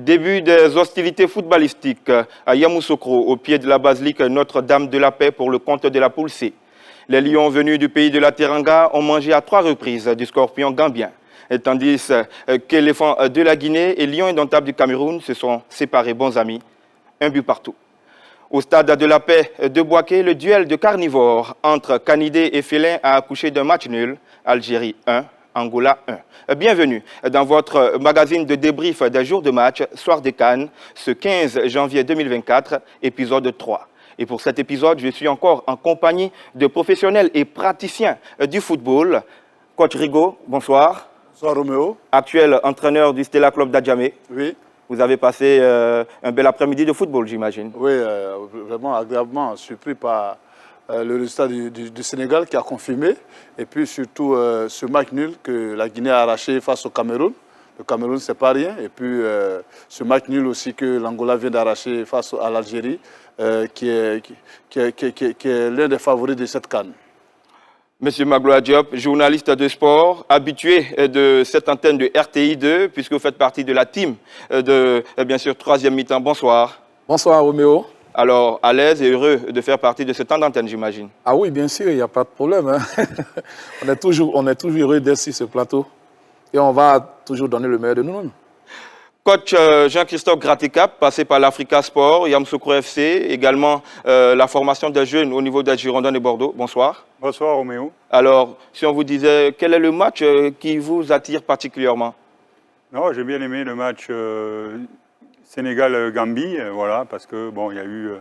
Début des hostilités footballistiques à Yamoussoukro, au pied de la basilique Notre-Dame de la Paix pour le compte de la poule C. Les Lions venus du pays de la Teranga ont mangé à 3 reprises du scorpion gambien, tandis qu'Éléphants de la Guinée et Lions indomptables du Cameroun se sont séparés bons amis, un but partout. Au stade de la Paix de Bouaké, le duel de carnivores entre canidés et félins a accouché d'un match nul, Algérie 1. Angola 1. Bienvenue dans votre magazine de débrief des jours de match, Soir des Cannes, ce 15 janvier 2024, épisode 3. Et pour cet épisode, je suis encore en compagnie de professionnels et praticiens du football. Coach Rigaud, bonsoir. Bonsoir Roméo. Actuel entraîneur du Stella Club d'Adjamé. Oui. Vous avez passé un bel après-midi de football, j'imagine. Oui, vraiment agréablement surpris par le résultat du Sénégal qui a confirmé. Et puis surtout ce match nul que la Guinée a arraché face au Cameroun. Le Cameroun, c'est pas rien. Et puis ce match nul aussi que l'Angola vient d'arracher face à l'Algérie, qui est l'un des favoris de cette CAN. Monsieur Magloire Diop, journaliste de sport, habitué de cette antenne de RTI2, puisque vous faites partie de la team de, bien sûr, troisième mi-temps. Bonsoir. Bonsoir Roméo. Alors, à l'aise et heureux de faire partie de ce temps d'antenne, j'imagine. Ah oui, bien sûr, il n'y a pas de problème. Hein. on est toujours heureux d'être sur ce plateau. Et on va toujours donner le meilleur de nous-mêmes. Coach Jean-Christophe Graticap, passé par l'Africa Sport, Yamoussoukro FC, également la formation des jeunes au niveau des Girondins de Bordeaux. Bonsoir. Bonsoir Roméo. Alors, si on vous disait, quel est le match qui vous attire particulièrement? Non, j'ai bien aimé le match Sénégal-Gambie, voilà, parce que bon, il y a eu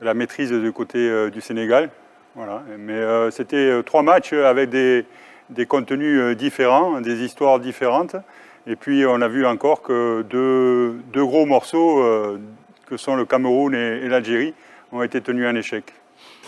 de la maîtrise du côté du Sénégal, voilà. Mais c'était 3 matchs avec des contenus différents, des histoires différentes. Et puis on a vu encore que deux gros morceaux, que sont le Cameroun et l'Algérie, ont été tenus en échec.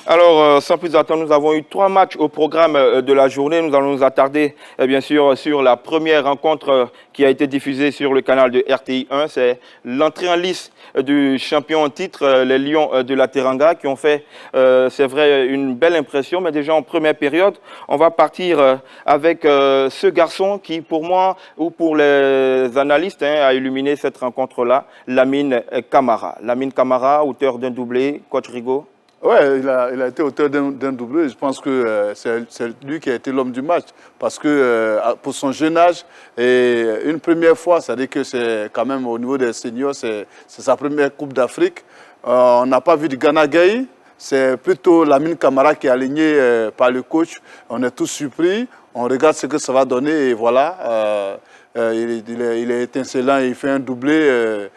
Alors, sans plus attendre, nous avons eu 3 matchs au programme de la journée. Nous allons nous attarder, bien sûr, sur la première rencontre qui a été diffusée sur le canal de RTI 1. C'est l'entrée en lice du champion en titre, les Lions de la Teranga, qui ont fait, c'est vrai, une belle impression. Mais déjà en première période, on va partir avec ce garçon qui, pour moi, ou pour les analystes, a illuminé cette rencontre-là, Lamine Camara. Lamine Camara, auteur d'un doublé, coach Rigaud. Oui, il a été auteur d'un doublé. Je pense que c'est lui qui a été l'homme du match. Parce que pour son jeune âge, et une première fois, c'est-à-dire que c'est quand même au niveau des seniors, c'est sa première Coupe d'Afrique. On n'a pas vu de Gana Gueye. C'est plutôt Lamine Camara qui est aligné par le coach. On est tous surpris. On regarde ce que ça va donner et voilà. Il est étincelant, il fait un doublé,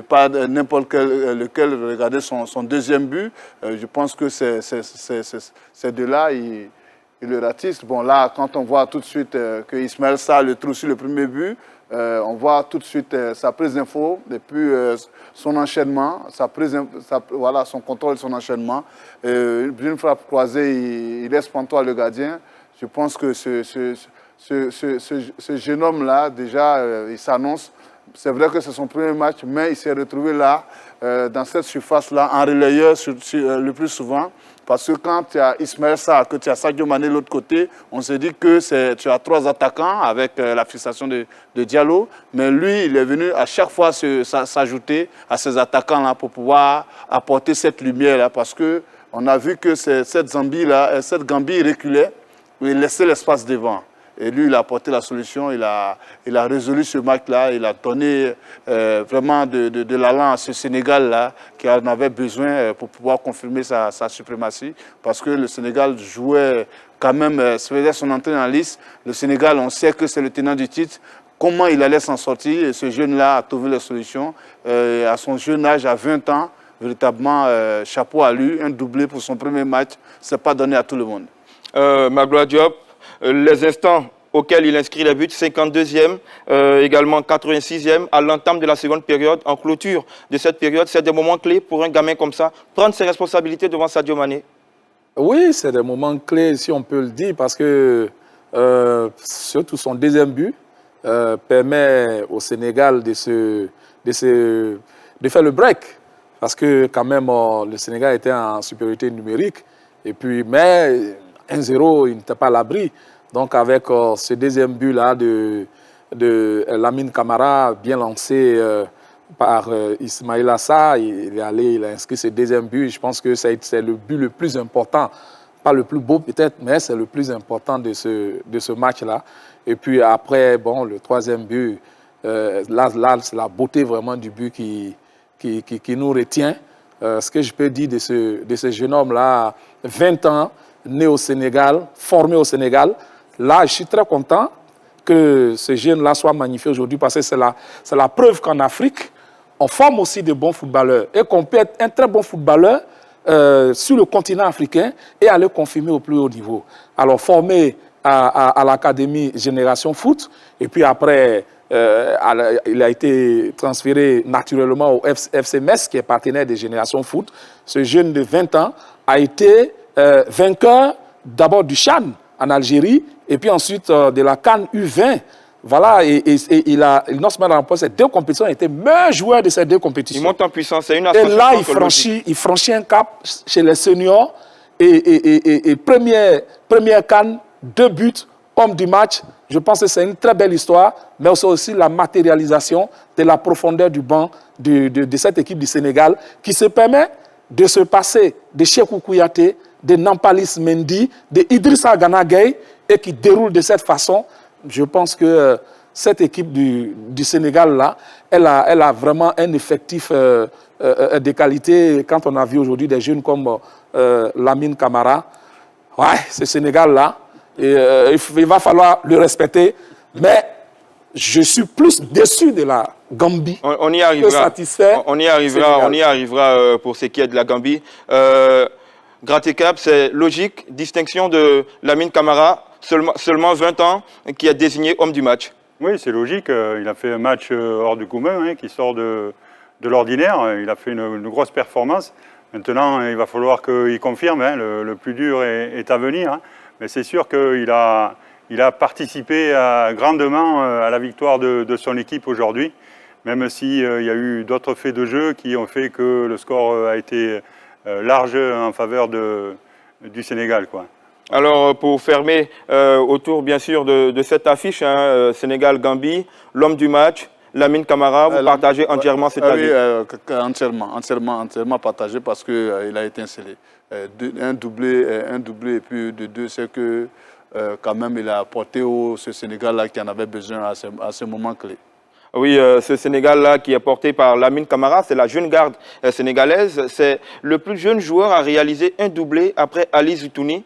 pas n'importe lequel. Regardez son deuxième but. Je pense que c'est de là, il le ratisse. Bon là, quand on voit tout de suite que Ismaël Sarr le trouve sur le premier but, on voit tout de suite sa prise d'info et puis son enchaînement, voilà, son contrôle, son enchaînement. Une frappe croisée, il laisse pantois le gardien. Je pense que ce jeune homme-là, déjà, il s'annonce. C'est vrai que c'est son premier match, mais il s'est retrouvé là, dans cette surface-là, en relayeur le plus souvent. Parce que quand tu as Ismaël Sarr, que tu as Sadio Mané de l'autre côté, on se dit que tu as 3 attaquants avec la fixation de Diallo. Mais lui, il est venu à chaque fois s'ajouter à ces attaquants-là pour pouvoir apporter cette lumière-là. Parce qu'on a vu que cette Gambie reculait, il laissait l'espace devant. Et lui, il a apporté la solution, il a résolu ce match-là, il a donné vraiment de l'allant à ce Sénégal-là qui en avait besoin pour pouvoir confirmer sa suprématie. Parce que le Sénégal jouait quand même, faisait son entrée en lice. Le Sénégal, on sait que c'est le tenant du titre. Comment il allait s'en sortir? Et ce jeune-là a trouvé la solution. À son jeune âge, à 20 ans, véritablement, chapeau à lui, un doublé pour son premier match, ce n'est pas donné à tout le monde. Magloire Diop, les instants auxquels il inscrit les buts, 52e, également 86e, à l'entame de la seconde période, en clôture de cette période, c'est des moments clés pour un gamin comme ça, prendre ses responsabilités devant Sadio Mané. Oui, c'est des moments clés, si on peut le dire, parce que surtout son deuxième but permet au Sénégal de faire le break. Parce que quand même, le Sénégal était en supériorité numérique. Et puis, mais 1-0, il n'était pas à l'abri. Donc avec ce deuxième but-là de Lamine Camara, bien lancé par Ismaïla Sarr. Il est allé, il a inscrit ses deuxième but. Je pense que c'est le but le plus important. Pas le plus beau peut-être, mais c'est le plus important de ce match-là. Et puis après, bon, le troisième but, là c'est la beauté vraiment du but qui nous retient. Ce que je peux dire de ce jeune homme-là, 20 ans, né au Sénégal, formé au Sénégal, là, je suis très content que ce jeune-là soit magnifié aujourd'hui parce que c'est la preuve qu'en Afrique, on forme aussi de bons footballeurs et qu'on peut être un très bon footballeur sur le continent africain et aller confirmer au plus haut niveau. Alors, formé à l'Académie Génération Foot, et puis après, il a été transféré naturellement au FC Metz, qui est partenaire de Génération Foot. Ce jeune de 20 ans a été vainqueur d'abord du CHAN en Algérie, et puis ensuite de la CAN U20. Voilà, et il a non seulement remporté ces deux compétitions, il était meilleur joueur de ces deux compétitions. Il monte en puissance, c'est une Et là, il franchit un cap chez les seniors, et première CAN, 2 buts, homme du match. Je pense que c'est une très belle histoire, mais c'est aussi la matérialisation de la profondeur du banc de cette équipe du Sénégal qui se permet de se passer de Cheikhou Kouyaté, de Nampalis Mendy, de Idrissa Gana Gueye, et qui déroule de cette façon. Je pense que cette équipe du Sénégal-là, elle a vraiment un effectif de qualité. Quand on a vu aujourd'hui des jeunes comme Lamine Camara, ouais, ce Sénégal-là, il va falloir le respecter. Mais je suis plus déçu de la Gambie. On y arrivera. On y arrivera pour ce qui est de la Gambie. Gratte-Cap, c'est logique. Distinction de Lamine Camara, seulement 20 ans, qui est désigné homme du match. Oui, c'est logique. Il a fait un match hors du commun, qui sort de l'ordinaire. Il a fait une grosse performance. Maintenant, il va falloir qu'il confirme. Le plus dur est à venir. Mais c'est sûr qu'il a participé grandement à la victoire de son équipe aujourd'hui, même s'il y a eu d'autres faits de jeu qui ont fait que le score a été large en faveur du Sénégal, quoi. Alors, pour fermer autour, bien sûr, de cette affiche, Sénégal-Gambie, l'homme du match, Lamine Camara, vous partagez entièrement cet avis? Oui, entièrement partagé parce qu'il a été étincellé. Un doublé et puis de deux, c'est que quand même il a apporté ce Sénégal-là qui en avait besoin à ce moment clé. Oui, ce Sénégal-là qui est porté par Lamine Camara, c'est la jeune garde sénégalaise. C'est le plus jeune joueur à réaliser un doublé après Ali Zoutouni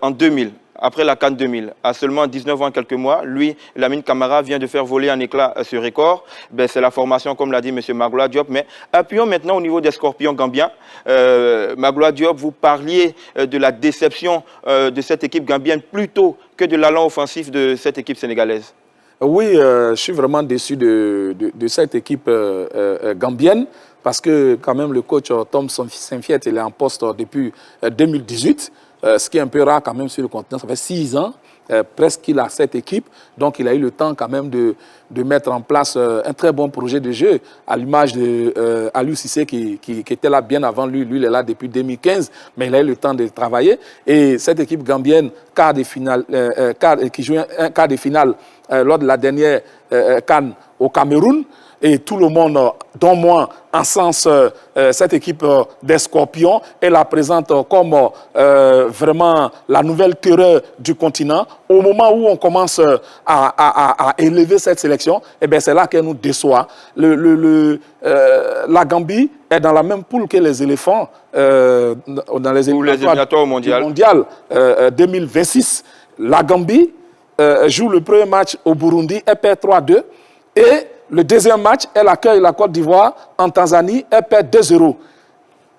en 2000. Après la CAN 2000, à seulement 19 ans et quelques mois, lui, Lamine Camara, vient de faire voler en éclat ce record. C'est la formation, comme l'a dit M. Magloire Diop. Mais appuyons maintenant au niveau des Scorpions gambiens. Magloire Diop, vous parliez de la déception de cette équipe gambienne plutôt que de l'allant offensif de cette équipe sénégalaise. Oui, je suis vraiment déçu de cette équipe gambienne parce que quand même le coach Tom Saint-Fiet, il est en poste depuis 2018. Ce qui est un peu rare quand même sur le continent, ça fait 6 ans presque qu'il a cette équipe, donc il a eu le temps quand même de mettre en place un très bon projet de jeu, à l'image d'Aliou Cissé qui était là bien avant lui, il est là depuis 2015, mais il a eu le temps de travailler, et cette équipe gambienne qui joue un quart de finale lors de la dernière CAN au Cameroun, et tout le monde, dont moi, encense cette équipe des Scorpions et la présente comme vraiment la nouvelle terreur du continent. Au moment où on commence à élever cette sélection, c'est là qu'elle nous déçoit. La Gambie est dans la même poule que les éléphants dans les éliminatoires mondial 2026. La Gambie joue le premier match au Burundi, elle perd 3-2, et le deuxième match, elle accueille la Côte d'Ivoire en Tanzanie, elle perd 2-0.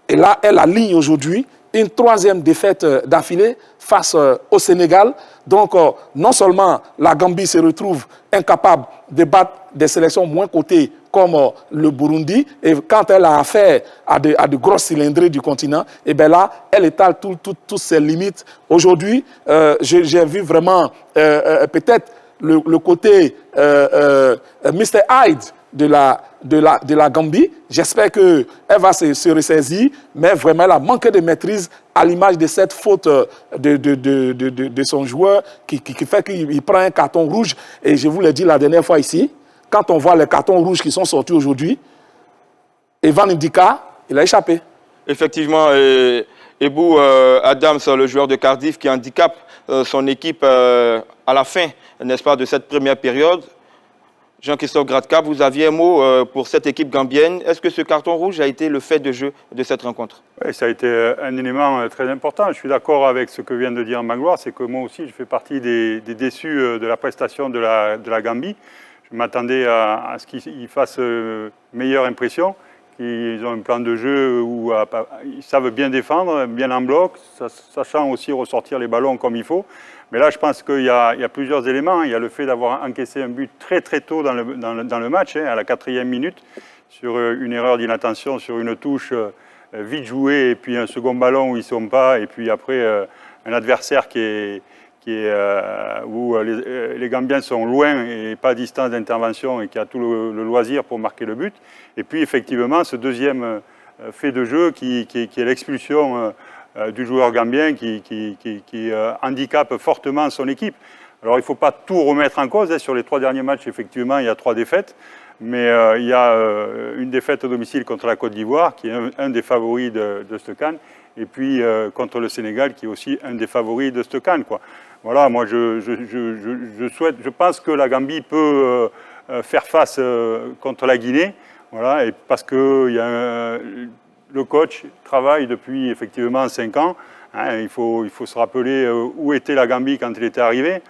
Et là, elle aligne aujourd'hui une 3e défaite d'affilée face au Sénégal. Donc, non seulement la Gambie se retrouve incapable de battre des sélections moins cotées comme le Burundi, et quand elle a affaire à de grosses cylindrées du continent, et bien là, elle étale toutes ses limites. Aujourd'hui, j'ai vu vraiment peut-être le côté Mr. Hyde de la Gambie. J'espère qu'elle va se ressaisir, mais vraiment, elle a manqué de maîtrise à l'image de cette faute de son joueur qui fait qu'il prend un carton rouge. Et je vous l'ai dit la dernière fois ici, quand on voit les cartons rouges qui sont sortis aujourd'hui, Evan Ndika, il a échappé. Effectivement, Ebou Adams, le joueur de Cardiff, qui handicape son équipe à la fin, n'est-ce pas, de cette première période. Jean-Christophe Gradka, vous aviez un mot pour cette équipe gambienne. Est-ce que ce carton rouge a été le fait de jeu de cette rencontre? Oui, ça a été un élément très important. Je suis d'accord avec ce que vient de dire Magloire, c'est que moi aussi, je fais partie des déçus de la prestation de la Gambie. Je m'attendais à ce qu'ils fassent meilleure impression, qu'ils ont un plan de jeu où ils savent bien défendre, bien en bloc, sachant aussi ressortir les ballons comme il faut. Mais là, je pense qu'il y a plusieurs éléments. Il y a le fait d'avoir encaissé un but très très tôt dans le match, à la 4e minute, sur une erreur d'inattention, sur une touche vite jouée, et puis un second ballon où ils ne sont pas, et puis après un adversaire où les Gambiens sont loin et pas à distance d'intervention et qui a tout le loisir pour marquer le but. Et puis effectivement, ce deuxième fait de jeu qui est l'expulsion du joueur gambien qui handicape fortement son équipe. Alors il ne faut pas tout remettre en cause. Sur les 3 derniers matchs, effectivement, il y a 3 défaites. Mais il y a une défaite au domicile contre la Côte d'Ivoire, qui est un des favoris de ce CAN. Et puis contre le Sénégal, qui est aussi un des favoris de ce CAN, quoi. Voilà, moi je pense que la Gambie peut faire face contre la Guinée. Voilà, et parce que le coach travaille depuis effectivement 5 ans. Il faut se rappeler où était la Gambie quand il était arrivé.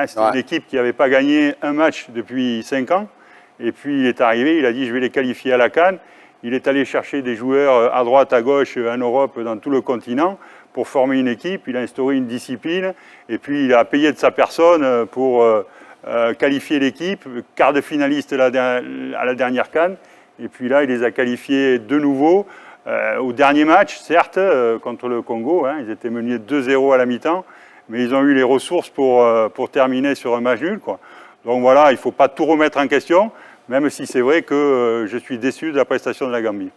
C'était une équipe qui n'avait pas gagné un match depuis 5 ans. Et puis il est arrivé, il a dit je vais les qualifier à la CAN. Il est allé chercher des joueurs à droite, à gauche, en Europe, dans tout le continent, pour former une équipe. Il a instauré une discipline. Et puis il a payé de sa personne pour qualifier l'équipe, quart de finaliste à la dernière CAN. Et puis là, il les a qualifiés de nouveau au dernier match, certes, contre le Congo. Ils étaient menés 2-0 à la mi-temps, mais ils ont eu les ressources pour terminer sur un match nul, quoi. Donc voilà, il ne faut pas tout remettre en question, même si c'est vrai que je suis déçu de la prestation de la Gambie.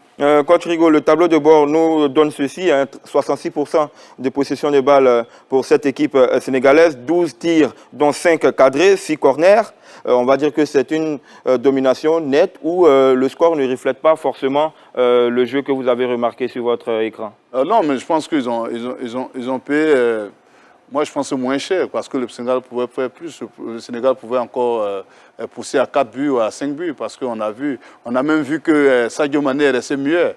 Coach Rigaud, le tableau de bord nous donne ceci, 66% de possession de balles pour cette équipe sénégalaise, 12 tirs dont 5 cadrés, 6 corners. On va dire que c'est une domination nette où le score ne reflète pas forcément le jeu que vous avez remarqué sur votre écran. Non, mais je pense qu'ils ont payé... Moi, je pense moins cher parce que le Sénégal pouvait faire plus. Le Sénégal pouvait encore pousser à 4 buts ou à 5 buts parce qu'on a même vu que Sadio Mané est resté mieux.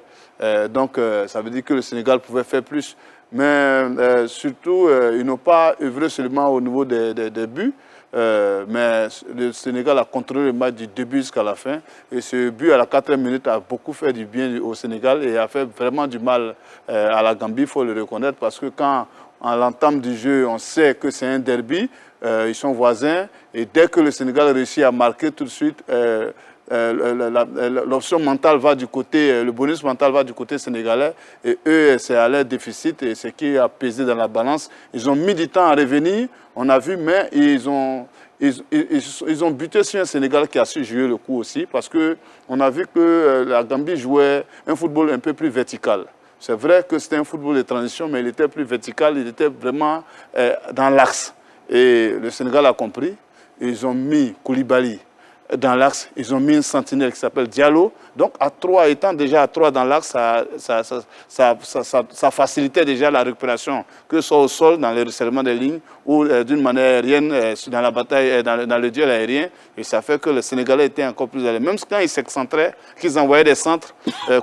Donc, ça veut dire que le Sénégal pouvait faire plus. Mais surtout, ils n'ont pas œuvré seulement au niveau des buts. Mais le Sénégal a contrôlé le match du début jusqu'à la fin. Et ce but à la 4e minute a beaucoup fait du bien au Sénégal et a fait vraiment du mal à la Gambie, il faut le reconnaître. Parce que quand, à l'entame du jeu, on sait que c'est un derby, ils sont voisins. Et dès que le Sénégal réussit à marquer tout de suite, l'option mentale va du côté, le bonus mental va du côté sénégalais. Et eux, c'est à leur déficit et c'est qui a pesé dans la balance. Ils ont mis du temps à revenir, on a vu, mais ils ont buté sur un Sénégal qui a su jouer le coup aussi. Parce qu'on a vu que la Gambie jouait un football un peu plus vertical. C'est vrai que c'était un football de transition, mais il était plus vertical, il était vraiment dans l'axe. Et le Sénégal a compris. Ils ont mis Koulibaly dans l'axe, ils ont mis une sentinelle qui s'appelle Diallo. Donc, étant déjà à 3 dans l'axe, ça facilitait déjà la récupération, que ce soit au sol, dans le resserrement des lignes, ou d'une manière aérienne, dans la bataille, dans le duel aérien. Et ça fait que le Sénégalais était encore plus à l'aise. Même quand ils s'excentraient, qu'ils envoyaient des centres,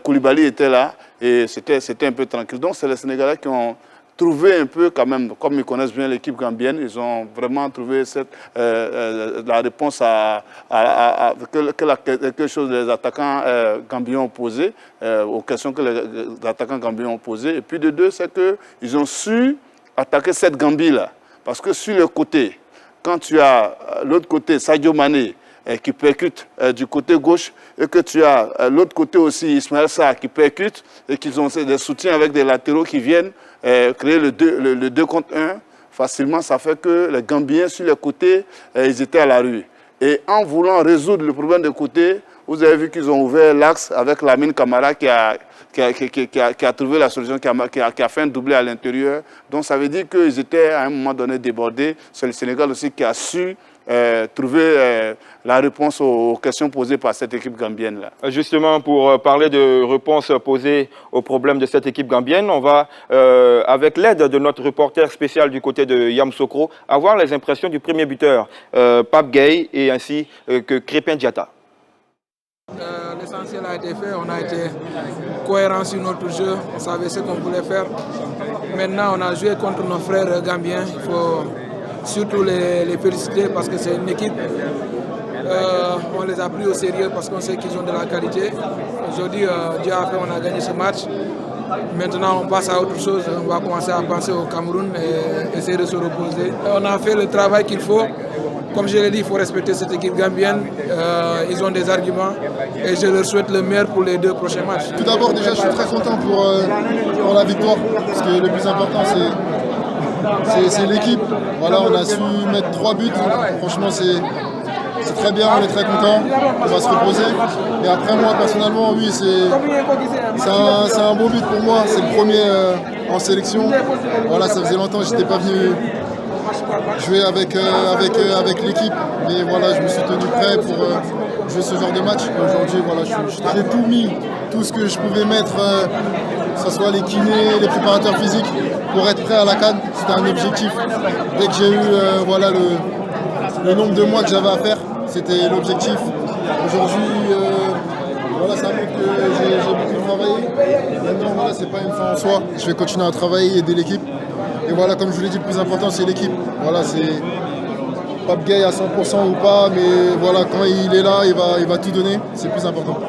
Koulibaly était là, et c'était un peu tranquille. Donc, c'est les Sénégalais qui ont trouvé un peu quand même, comme ils connaissent bien l'équipe gambienne, ils ont vraiment trouvé la réponse à quelque chose que les attaquants gambiens ont posé, aux questions que les attaquants gambiens ont posées. Et puis de deux, c'est qu'ils ont su attaquer cette Gambie-là. Parce que sur le côté, quand tu as l'autre côté, Sadio Mané, qui percute du côté gauche, et que tu as l'autre côté aussi Ismaël Sarr qui percute, et qu'ils ont des soutiens avec des latéraux qui viennent créer le 2 contre 1, facilement, ça fait que les Gambiens sur les côtés, ils étaient à la rue. Et en voulant résoudre le problème de côté, vous avez vu qu'ils ont ouvert l'axe avec Lamine Camara qui qui a trouvé la solution, qui a fait un doublé à l'intérieur. Donc ça veut dire qu'ils étaient à un moment donné débordés. C'est le Sénégal aussi qui a su trouver la réponse aux questions posées par cette équipe gambienne-là. Justement, pour parler de réponses posées aux problèmes de cette équipe gambienne, on va, avec l'aide de notre reporter spécial du côté de Yamoussoukro, avoir les impressions du premier buteur, Pape Gueye, et ainsi que Krépin Diatta. L'essentiel a été fait, on a été cohérent sur notre jeu, on savait ce qu'on voulait faire. Maintenant, on a joué contre nos frères gambiens, il faut surtout les féliciter parce que c'est une équipe. On les a pris au sérieux parce qu'on sait qu'ils ont de la qualité. Aujourd'hui, Dieu a fait, on a gagné ce match. Maintenant, on passe à autre chose. On va commencer à penser au Cameroun et essayer de se reposer. On a fait le travail qu'il faut. Comme je l'ai dit, il faut respecter cette équipe gambienne. Ils ont des arguments et je leur souhaite le meilleur pour les 2 prochains matchs. Tout d'abord, déjà, je suis très content pour la victoire parce que le plus important, c'est l'équipe. Voilà, on a su mettre 3 buts. Franchement, c'est très bien, on est très content. On va se reposer. Et après, moi, personnellement, oui, c'est un bon but pour moi. C'est le premier en sélection. Voilà, ça faisait longtemps que je n'étais pas venu jouer avec l'équipe. Mais voilà, je me suis tenu prêt pour jouer ce genre de match. Aujourd'hui, voilà, j'ai tout mis, tout ce que je pouvais mettre, que ce soit les kinés, les préparateurs physiques, pour être prêt à la CAN. C'était un objectif. Dès que j'ai eu voilà, le nombre de mois que j'avais à faire, c'était l'objectif. Aujourd'hui, voilà, ça montre que j'ai beaucoup travaillé. Maintenant, voilà, c'est pas une fin en soi. Je vais continuer à travailler et aider l'équipe. Et voilà, comme je vous l'ai dit, le plus important, c'est l'équipe. Voilà, c'est Pape Gueye à 100% ou pas, mais voilà, quand il est là, il va tout donner. C'est le plus important.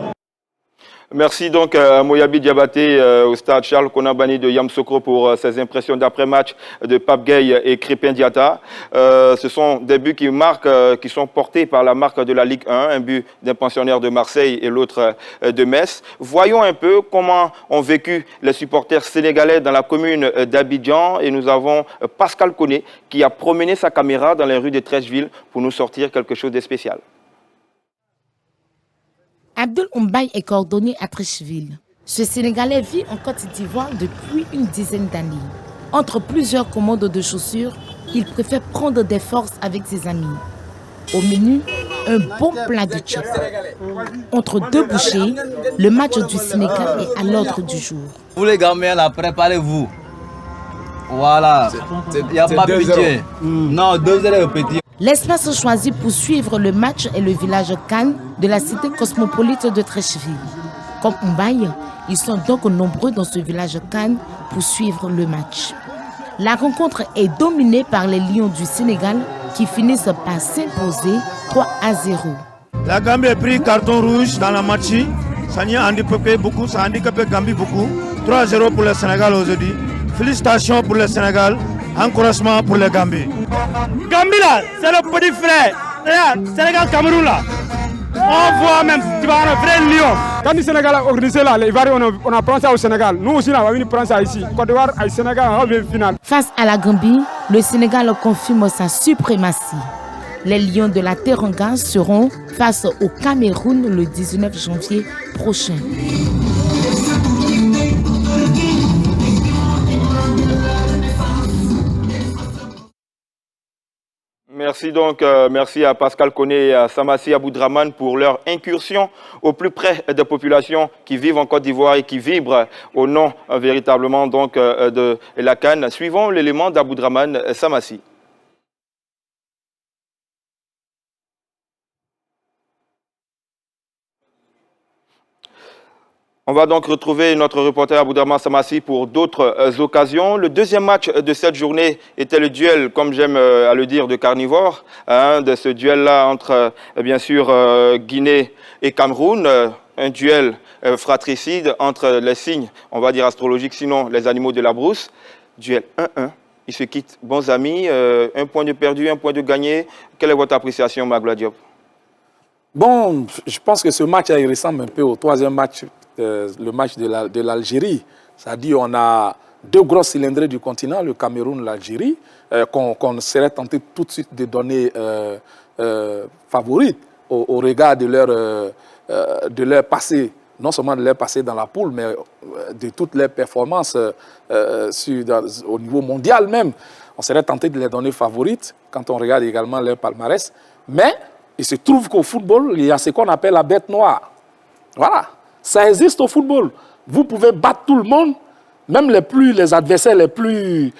Merci donc à Moyabi Diabaté au stade Charles Konabani de Yamoussoukro pour ses impressions d'après-match de Pape Gueye et Krépin Diatta. Ce sont des buts qui sont portés par la marque de la Ligue 1, un but d'un pensionnaire de Marseille et l'autre de Metz. Voyons un peu comment ont vécu les supporters sénégalais dans la commune d'Abidjan et nous avons Pascal Koné qui a promené sa caméra dans les rues de Treichville pour nous sortir quelque chose de spécial. Abdoul Mbaye est coordonné à Treichville. Ce Sénégalais vit en Côte d'Ivoire depuis une dizaine d'années. Entre plusieurs commandes de chaussures, il préfère prendre des forces avec ses amis. Au menu, un bon plat de chips. Entre 2 bouchées, le match du Sénégal est à l'ordre du jour. Vous les gamins là, préparez-vous. Voilà, il n'y a pas de pitié. Non, 2-0 petit. L'espace choisi pour suivre le match est le village Cannes de la cité cosmopolite de Treichville. Comme Mbaye, ils sont donc nombreux dans ce village Cannes pour suivre le match. La rencontre est dominée par les Lions du Sénégal qui finissent par s'imposer 3-0. La Gambie a pris carton rouge dans la match. Ça a handicapé beaucoup, ça a handicapé Gambie beaucoup. 3-0 pour le Sénégal aujourd'hui. Félicitations pour le Sénégal. Encouragement pour les Gambie. Gambie là, c'est le petit frère. Sénégal-Cameroun là. On voit même, tu vas un vrai lion. Quand le Sénégal a organisé là, les Ivoiriens, on a pris ça au Sénégal. Nous aussi, on va venir prendre ça ici. Côte d'Ivoire et Sénégal, on revient final. Face à la Gambie, le Sénégal confirme sa suprématie. Les Lions de la Teranga seront face au Cameroun le 19 janvier prochain. Merci donc, merci à Pascal Koné et à Samassi Aboudraman pour leur incursion au plus près des populations qui vivent en Côte d'Ivoire et qui vibrent au nom véritablement donc de la CAN. Suivons l'élément d'Aboudraman Samassi. On va donc retrouver notre reporter Aboudraman Samassi pour d'autres occasions. Le deuxième match de cette journée était le duel, comme j'aime à le dire, de carnivores. De ce duel-là entre, bien sûr, Guinée et Cameroun. Un duel fratricide entre les signes, on va dire astrologiques, sinon les animaux de la brousse. Duel 1-1. Ils se quittent bons amis. Un point de perdu, un point de gagné. Quelle est votre appréciation, Magloire Diop? Bon, je pense que ce match il ressemble un peu au troisième match. Le match de l'Algérie. C'est-à-dire on a 2 grosses cylindrées du continent, le Cameroun et l'Algérie, qu'on serait tenté tout de suite de donner favorites au regard de leur passé non seulement de leur passer dans la poule, mais de toutes leurs performances au niveau mondial même. On serait tenté de les donner favorites quand on regarde également leur palmarès. Mais il se trouve qu'au football, il y a ce qu'on appelle la bête noire. Voilà, ça existe au football. Vous pouvez battre tout le monde, même les adversaires les plus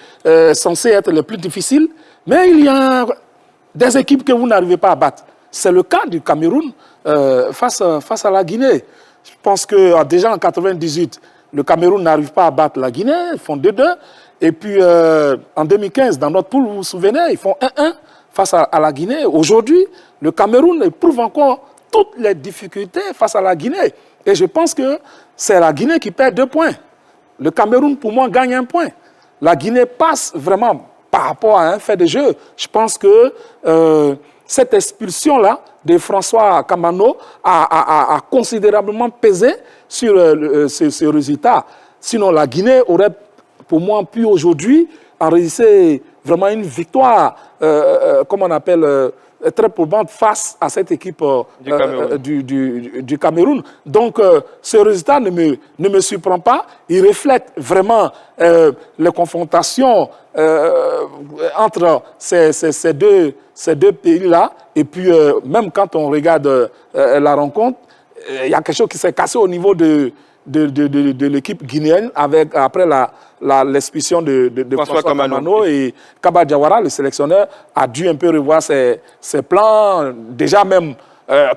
censés être les plus difficiles, mais il y a des équipes que vous n'arrivez pas à battre. C'est le cas du Cameroun face à la Guinée. Je pense que déjà en 1998, le Cameroun n'arrive pas à battre la Guinée, ils font 2-2. Et puis en 2015, dans notre poule, vous vous souvenez, ils font 1-1 face à la Guinée. Aujourd'hui, le Cameroun éprouve encore toutes les difficultés face à la Guinée. Et je pense que c'est la Guinée qui perd 2 points. Le Cameroun, pour moi, gagne 1 point. La Guinée passe vraiment par rapport à un fait de jeu. Je pense que cette expulsion-là de François Kamano a considérablement pesé sur ce résultat. Sinon, la Guinée aurait, pour moi, pu aujourd'hui enregistrer vraiment une victoire, comme on appelle, très probante face à cette équipe du Cameroun. Donc, ce résultat ne me surprend pas. Il reflète vraiment les confrontations entre ces deux pays-là. Et puis, même quand on regarde la rencontre, il y a quelque chose qui s'est cassé au niveau de l'équipe guinéenne après l'expulsion de François Kamano, et Kaba Diawara, le sélectionneur, a dû un peu revoir ses plans. Déjà même,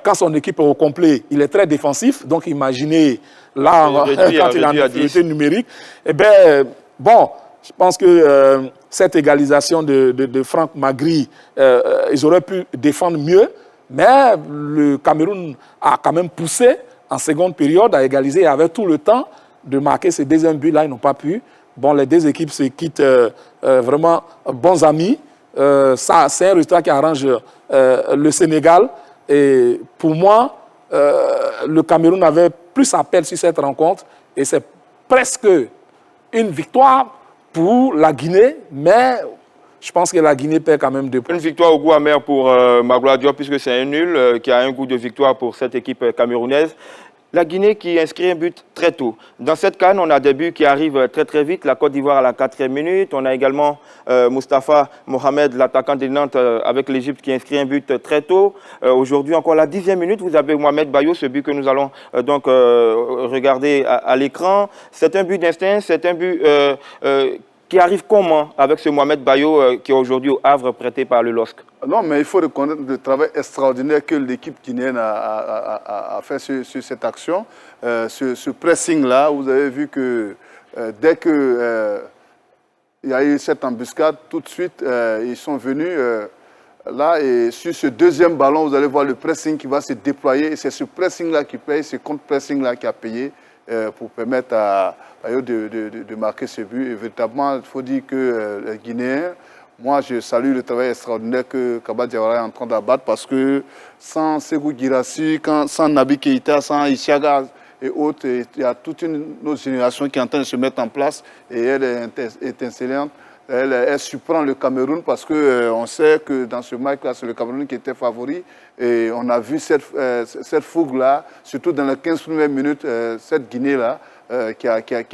quand son équipe est au complet, il est très défensif. Donc imaginez, là, quand il est en infériorité numérique, eh bien, bon, je pense que cette égalisation de Franck Magri, ils auraient pu défendre mieux, mais le Cameroun a quand même poussé en seconde période à égaliser, et avait tout le temps de marquer ces deuxièmes buts-là, ils n'ont pas pu. Bon, les deux équipes se quittent vraiment bons amis. C'est un résultat qui arrange le Sénégal. Et pour moi, le Cameroun avait plus appel sur cette rencontre. Et c'est presque une victoire pour la Guinée, mais je pense que la Guinée perd quand même 2 points. Une victoire au goût amer pour Magloire Diop, puisque c'est un nul qui a un goût de victoire pour cette équipe camerounaise. La Guinée qui inscrit un but très tôt. Dans cette CAN, on a des buts qui arrivent très très vite. La Côte d'Ivoire à la 4e minute. On a également Moustapha Mohamed, l'attaquant de Nantes, avec l'Égypte qui inscrit un but très tôt. Aujourd'hui, encore la 10e minute, vous avez Mohamed Bayo, ce but que nous allons donc regarder à l'écran. C'est un but d'instinct, c'est un but qui arrive comment avec ce Mohamed Bayo qui est aujourd'hui au Havre, prêté par le LOSC? Non, mais il faut reconnaître le travail extraordinaire que l'équipe guinéenne a fait sur cette action. Ce pressing-là, vous avez vu que dès qu'il y a eu cette embuscade, tout de suite, ils sont venus là. Et sur ce deuxième ballon, vous allez voir le pressing qui va se déployer. Et c'est ce pressing-là qui paye, ce contre-pressing-là qui a payé pour permettre à Bayo de marquer ce but. Et véritablement, il faut dire que les Guinéens, moi, je salue le travail extraordinaire que Kaba Diawara est en train d'abattre, parce que sans Ségou Guirassy, sans Naby Keïta, sans Ishiaga et autres, il y a toute une autre génération qui est en train de se mettre en place, et elle est étincelante. Elle surprend le Cameroun, parce qu'on sait que dans ce match-là, c'est le Cameroun qui était favori. Et on a vu cette fougue-là, surtout dans les 15 premières minutes, cette Guinée-là, qui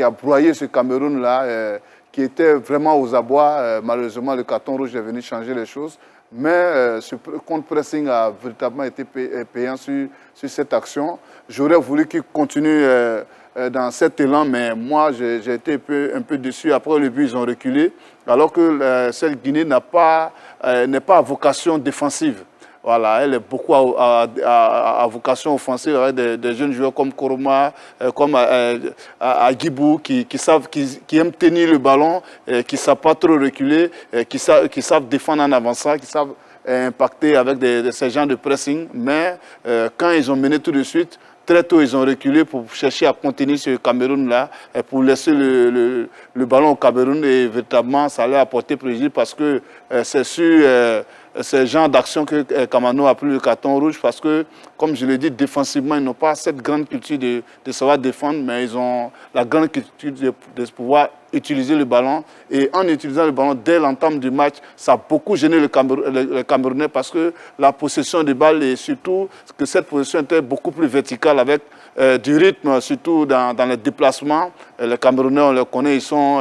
a broyé ce Cameroun-là, qui était vraiment aux abois. Malheureusement, le carton rouge est venu changer les choses. Mais ce contre-pressing a véritablement été payant sur cette action. J'aurais voulu qu'il continue dans cet élan, mais moi, j'ai été un peu déçu. Après le but, ils ont reculé, alors que cette Guinée n'est pas à vocation défensive. Voilà, elle est beaucoup à vocation offensive, avec des jeunes joueurs comme Koroma, comme Agibou, qui aiment tenir le ballon, qui ne savent pas trop reculer, qui savent défendre en avançant, qui savent impacter avec ces genres de pressing. Mais quand ils ont mené tout de suite, très tôt, ils ont reculé pour chercher à contenir ce Cameroun-là, pour laisser le ballon au Cameroun. Et véritablement, ça allait apporter préjudice, parce que c'est sur c'est le genre d'action que Kamano a pris le carton rouge parce que, comme je l'ai dit, défensivement, ils n'ont pas cette grande culture de savoir défendre, mais ils ont la grande culture de pouvoir utiliser le ballon. Et en utilisant le ballon dès l'entame du match, ça a beaucoup gêné le Camerounais parce que la possession de balle et surtout que cette possession était beaucoup plus verticale avec du rythme, surtout dans les déplacements. Les Camerounais, on les connaît, ils sont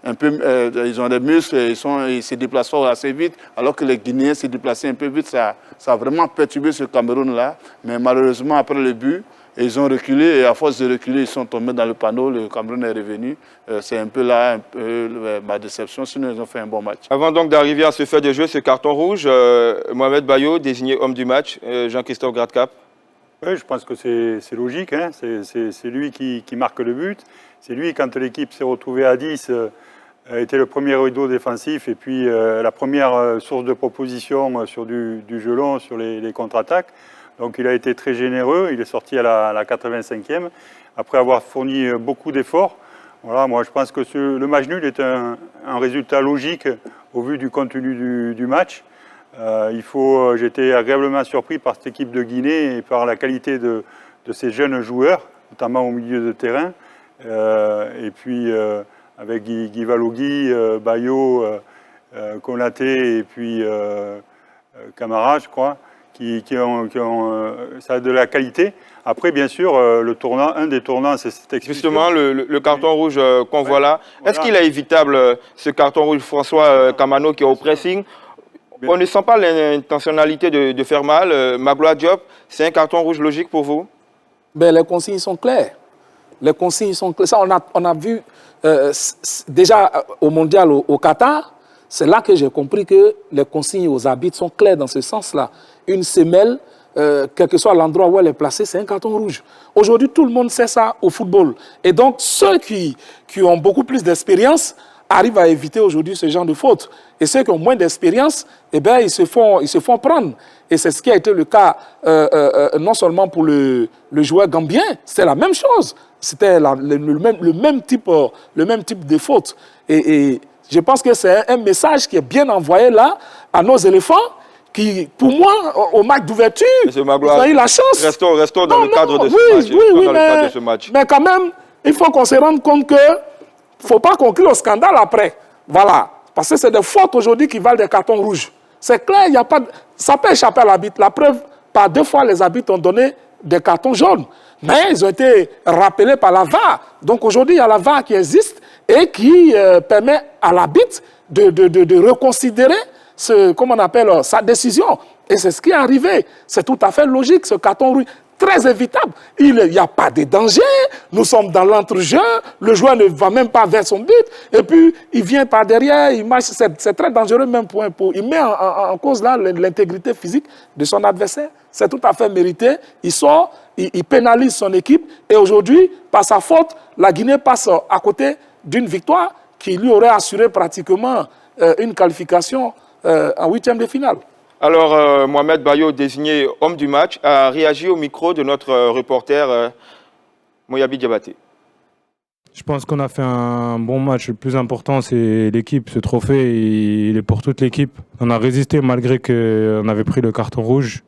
ils ont des muscles, ils se déplacent assez vite, alors que les Guinéens se déplaçaient un peu vite. Ça a vraiment perturbé ce Cameroun-là. Mais malheureusement, après le but, ils ont reculé et à force de reculer, ils sont tombés dans le panneau. Le Cameroun est revenu. C'est un peu là ma déception, sinon ils ont fait un bon match. Avant donc d'arriver à ce fait de jeu, ce carton rouge, Mohamed Bayo, désigné homme du match, Jean-Christophe Gradcap. Oui, je pense que c'est logique. Hein. C'est lui qui marque le but. C'est lui, quand l'équipe s'est retrouvée à 10, était le premier rideau défensif et puis la première source de proposition sur du jeu long, sur les contre-attaques. Donc il a été très généreux. Il est sorti à la 85e, après avoir fourni beaucoup d'efforts. Voilà, moi je pense que le match nul est un résultat logique au vu du contenu du match. J'étais agréablement surpris par cette équipe de Guinée et par la qualité de ces jeunes joueurs, notamment au milieu de terrain. Et puis avec Guy Valogui, Bayo, Konaté et puis Camara, je crois, qui ont ça a de la qualité. Après, bien sûr, un des tournants, c'est cette expulsion. Justement, le carton rouge qu'on voit là. Est-ce qu'il est évitable, ce carton rouge, François Kamano, qui est au pressing? On ne sent pas l'intentionnalité de faire mal. Magloire Diop, c'est un carton rouge logique pour vous? Ben, les consignes sont claires. Les consignes sont claires. Ça, on a vu déjà au Mondial au Qatar, c'est là que j'ai compris que les consignes aux arbitres sont claires dans ce sens-là. Une semelle, quel que soit l'endroit où elle est placée, c'est un carton rouge. Aujourd'hui, tout le monde sait ça au football. Et donc, ceux qui ont beaucoup plus d'expérience arrivent à éviter aujourd'hui ce genre de fautes. Et ceux qui ont moins d'expérience, eh bien, ils se font prendre. Et c'est ce qui a été le cas non seulement pour le joueur gambien, c'était la même chose. C'était le même type de faute. Et je pense que c'est un message qui est bien envoyé là à nos éléphants qui, pour moi, au match d'ouverture, ils ont eu la chance. Restons dans le cadre de ce match. Mais quand même, il faut qu'on se rende compte que il ne faut pas qu'on crie au scandale après. Voilà. Parce que c'est des fautes aujourd'hui qui valent des cartons rouges. C'est clair, il y a pas ça peut échapper à l'arbitre. La preuve, par 2 fois, les arbitres ont donné des cartons jaunes. Mais ils ont été rappelés par la VAR. Donc aujourd'hui, il y a la VAR qui existe et qui permet à l'arbitre de reconsidérer sa décision. Et c'est ce qui est arrivé. C'est tout à fait logique, ce carton rouge. Très évitable. Il n'y a pas de danger. Nous sommes dans l'entrejeu. Le joueur ne va même pas vers son but. Et puis, il vient par derrière. Il marche. C'est très dangereux même il met en cause là l'intégrité physique de son adversaire. C'est tout à fait mérité. Il sort, il pénalise son équipe. Et aujourd'hui, par sa faute, la Guinée passe à côté d'une victoire qui lui aurait assuré pratiquement une qualification en 8e de finale. Alors, Mohamed Bayo, désigné homme du match, a réagi au micro de notre reporter Moyabi Diabaté. Je pense qu'on a fait un bon match. Le plus important, c'est l'équipe. Ce trophée, il est pour toute l'équipe. On a résisté malgré qu'on avait pris le carton rouge.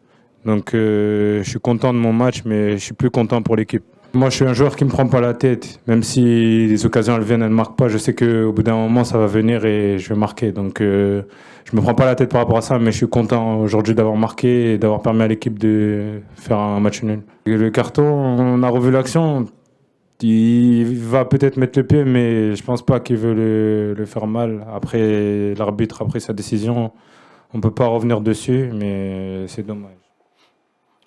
Donc, je suis content de mon match, mais je suis plus content pour l'équipe. Moi, je suis un joueur qui ne me prend pas la tête. Même si les occasions elles viennent, elles ne marquent pas. Je sais qu'au bout d'un moment, ça va venir et je vais marquer. Donc, je ne me prends pas la tête par rapport à ça, mais je suis content aujourd'hui d'avoir marqué et d'avoir permis à l'équipe de faire un match nul. Et le carton, on a revu l'action. Il va peut-être mettre le pied, mais je ne pense pas qu'il veut le faire mal. Après, l'arbitre a pris sa décision. On ne peut pas revenir dessus, mais c'est dommage.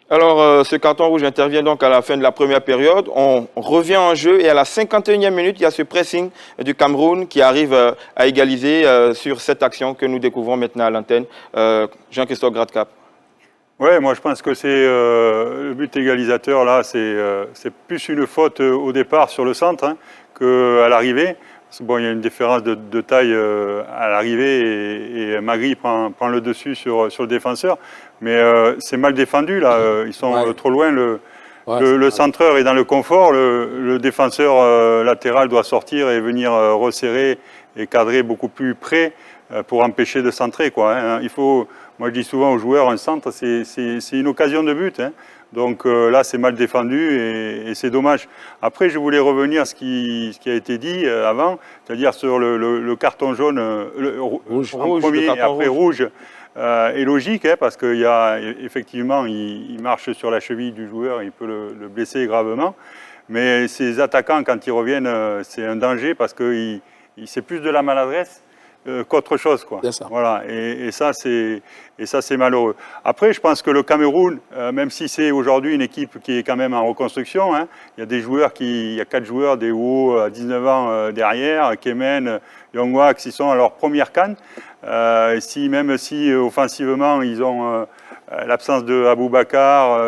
Alors, ce carton rouge intervient donc à la fin de la première période. On revient en jeu et à la 51e minute, il y a ce pressing du Cameroun qui arrive à égaliser sur cette action que nous découvrons maintenant à l'antenne. Jean-Christophe Gradcap. Oui, moi je pense que c'est le but égalisateur là, c'est plus une faute au départ sur le centre qu'à l'arrivée. Bon, il y a une différence de taille à l'arrivée et Magri prend le dessus sur le défenseur. Mais c'est mal défendu là, ils sont trop loin. Le centreur est dans le confort, le défenseur latéral doit sortir et venir resserrer et cadrer beaucoup plus près pour empêcher de centrer, quoi, hein. Il faut, moi je dis souvent aux joueurs, un centre, c'est une occasion de but, hein. Donc là, c'est mal défendu et c'est dommage. Après, je voulais revenir à ce qui a été dit avant, c'est-à-dire sur le carton jaune, rouge, en premier et après rouge, est logique, hein, parce qu'effectivement, il marche sur la cheville du joueur, il peut le blesser gravement. Mais ces attaquants, quand ils reviennent, c'est un danger parce que c'est plus de la maladresse qu'autre chose, quoi. Voilà. Et ça, c'est malheureux. Après, je pense que le Cameroun, même si c'est aujourd'hui une équipe qui est quand même en reconstruction, hein, il y a des joueurs il y a 4 joueurs des hauts à 19 ans derrière, Kemen, Yongwa, qui sont à leur première CAN. Même si offensivement, ils ont l'absence de Aboubakar,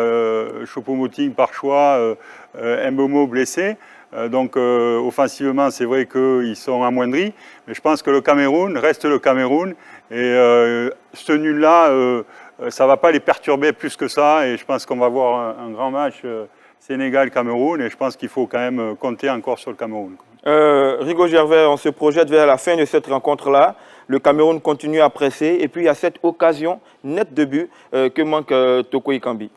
Choupo-Moting par choix, Mbomo blessé. Donc offensivement, c'est vrai qu'ils sont amoindris, mais je pense que le Cameroun reste le Cameroun et ce nul-là, ça ne va pas les perturber plus que ça et je pense qu'on va avoir un grand match Sénégal-Cameroun et je pense qu'il faut quand même compter encore sur le Cameroun. Rigo Gervais, on se projette vers la fin de cette rencontre-là. Le Cameroun continue à presser et puis il y a cette occasion nette de but que manque Toko Ekambi.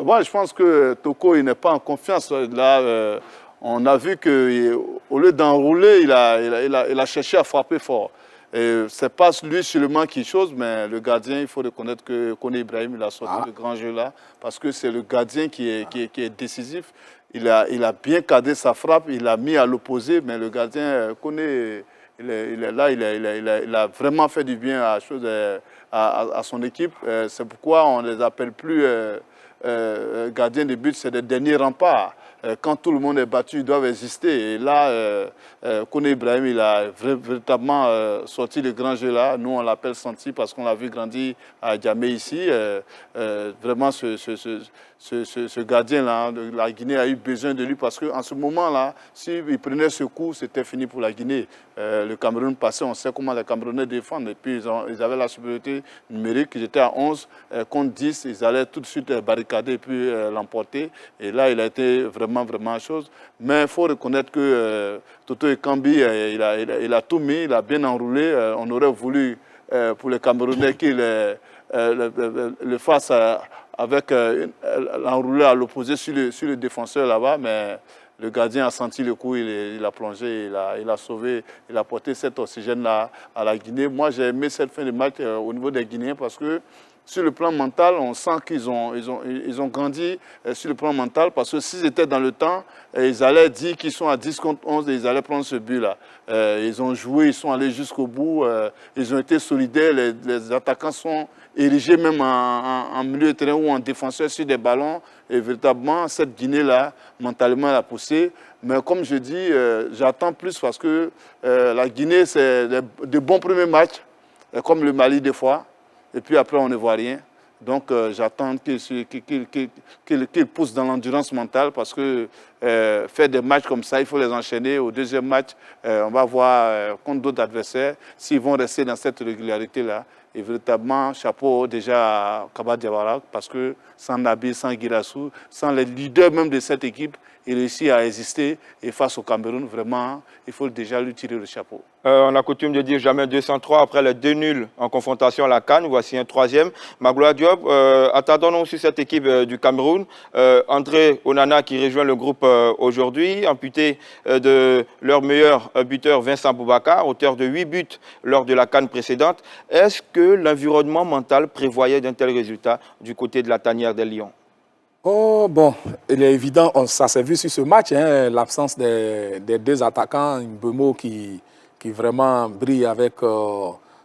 Moi, je pense que Toko n'est pas en confiance. Là, on a vu qu'au lieu d'enrouler, il a cherché à frapper fort. Ce n'est pas lui seulement qui chose, mais le gardien, il faut reconnaître que Koné Ibrahim, il a sorti le grand jeu là, parce que c'est le gardien qui est décisif. Il a bien cadré sa frappe, il l'a mis à l'opposé, mais le gardien, Koné, il est là, il a vraiment fait du bien à son équipe. C'est pourquoi on ne les appelle plus gardiens de but, c'est des derniers remparts. Quand tout le monde est battu, ils doivent exister. Et là, Koné Ibrahim, il a véritablement sorti le grand jeu là. Nous, on l'appelle Santi parce qu'on l'a vu grandir à Djamé ici. Vraiment, ce gardien-là, la Guinée a eu besoin de lui parce qu'en ce moment-là, s'il prenait ce coup, c'était fini pour la Guinée. Le Cameroun passait, on sait comment les Camerounais défendent. Et puis, ils avaient la supériorité numérique. Ils étaient à 11 contre 10. Ils allaient tout de suite barricader et puis l'emporter. Et là, il a été vraiment chose. Mais il faut reconnaître que Toto Ekambi, il a tout mis, il a bien enroulé. On aurait voulu, pour les Camerounais, qu'il le fasse avec l'enroulé à l'opposé sur le défenseur là-bas. Mais le gardien a senti le coup, il a plongé, il a sauvé, il a porté cet oxygène-là à la Guinée. Moi, j'ai aimé cette fin de match au niveau des Guinéens parce que sur le plan mental, on sent qu'ils ont grandi sur le plan mental parce que s'ils étaient dans le temps, ils allaient dire qu'ils sont à 10 contre 11 et ils allaient prendre ce but-là. Ils ont joué, ils sont allés jusqu'au bout, ils ont été solidaires, les attaquants sont érigés même en milieu de terrain ou en défenseur sur des ballons. Et véritablement, cette Guinée-là, mentalement, elle a poussé. Mais comme je dis, j'attends plus parce que la Guinée, c'est de bons premiers matchs, comme le Mali des fois. Et puis après, on ne voit rien. Donc, j'attends qu'il pousse dans l'endurance mentale parce que faire des matchs comme ça, il faut les enchaîner. Au deuxième match, on va voir contre d'autres adversaires s'ils vont rester dans cette régularité-là. Et véritablement, chapeau déjà à Kaba Diawara parce que sans Nabi, sans Guirassou, sans les leaders même de cette équipe, il réussit à exister. Et face au Cameroun, vraiment, il faut déjà lui tirer le chapeau. On a coutume de dire jamais 203 après les 2 nuls en confrontation à la CAN. Voici un troisième. Magloire Diop, attendons aussi cette équipe du Cameroun. André Onana qui rejoint le groupe aujourd'hui, amputé de leur meilleur buteur Vincent Boubacar, auteur de 8 buts lors de la CAN précédente. Est-ce que l'environnement mental prévoyait d'un tel résultat du côté de la tanière des Lions? Oh, bon, il est évident, ça s'est vu sur ce match, hein, l'absence des deux attaquants, Mbemo qui vraiment brille avec